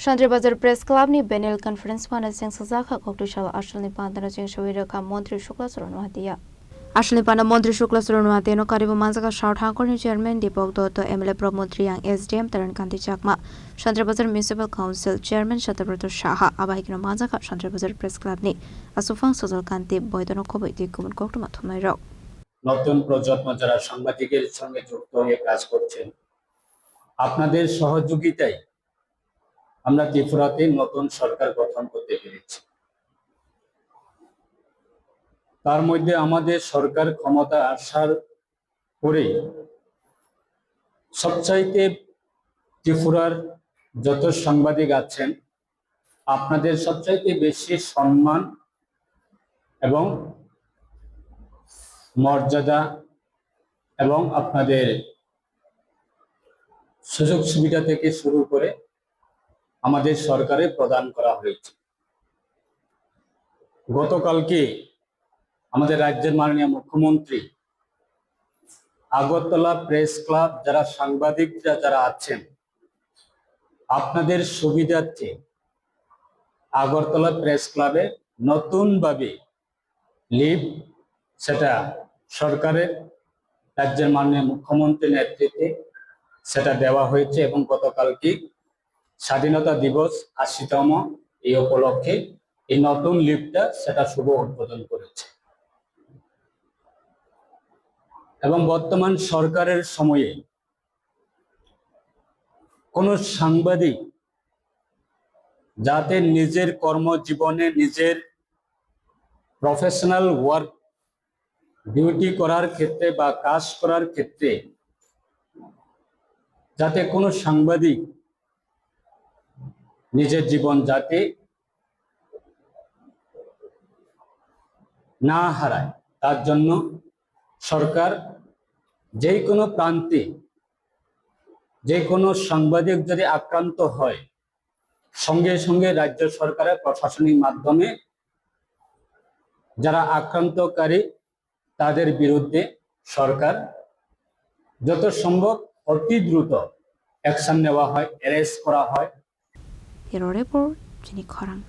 Shandribazar Press Club ni Benel Conference Pana Sing Sazaka Koktushala Ashley Pandana Sing Shawiraka Montri Shukla Suranwatia. Ashley Pana Montri Shukla Suranwati no Karibu Manzaka Shout Hankor Chairman Dipok Dotto MLA Pro Montri Yang SDM Taran Kanti Chakma Shandribazar Municipal Council Chairman Shatabrato Shaha Abahikino Manzaka Shandribazar Press Club ni Asufang Sozal Kanti Boydono Kobiti Kumun Koktuma Thumairo. নতুন প্রজন্ম যারা সাংবাদিকের সঙ্গে যুক্ত হয়ে কাজ করছেন আপনাদের সহযোগিতায় আমরা ত্রিপুরাতে নতুন সরকার গঠন করতে পেরেছি। তার মধ্যে আমাদের সরকার ক্ষমতা আসার পরে সবচাইতে ত্রিপুরার যত সাংবাদিক আছেন আপনাদের সবচাইতে বেশি সম্মান এবং মর্যাদা এবং আপনাদের সুযোগ সুবিধা থেকে শুরু করে আমাদের সরকারে প্রদান করা হয়েছে। গতকালকে আমাদের রাজ্যের মাননীয় মুখ্যমন্ত্রী আগরতলা প্রেস ক্লাব যারা সাংবাদিকরা যারা আছেন আপনাদের সুবিধার্থে আগরতলা প্রেস ক্লাবে নতুনভাবে লিফট সেটা সরকারের রাজ্যের মাননীয় মুখ্যমন্ত্রীর নেতৃত্বে সেটা দেওয়া হয়েছে এবং গতকালকে স্বাধীনতা দিবস ৮০তম এই উপলক্ষে এই নতুন লিফটটা সেটা শুভ উদ্বোধন করেছে। এবং বর্তমান সরকারের সময়ে কোন সাংবাদিক যাতে নিজের কর্মজীবনে নিজের প্রফেশনাল ওয়ার্ক ডিউটি করার ক্ষেত্রে বা কাজ করার ক্ষেত্রে যাতে কোনো সাংবাদিক নিজের জীবন যাতে না হারায় তার জন্য সরকার যে কোনো প্রান্তে যে কোনো সাংবাদিক যদি আক্রান্ত হয় সঙ্গে সঙ্গে রাজ্য সরকারের প্রশাসনিক মাধ্যমে যারা আক্রান্তকারী তাদের বিরুদ্ধে সরকার যত সম্ভব অতি দ্রুত অ্যাকশন নেওয়া হয়, অ্যারেস্ট করা হয়। Hero Report, Jenny Korang.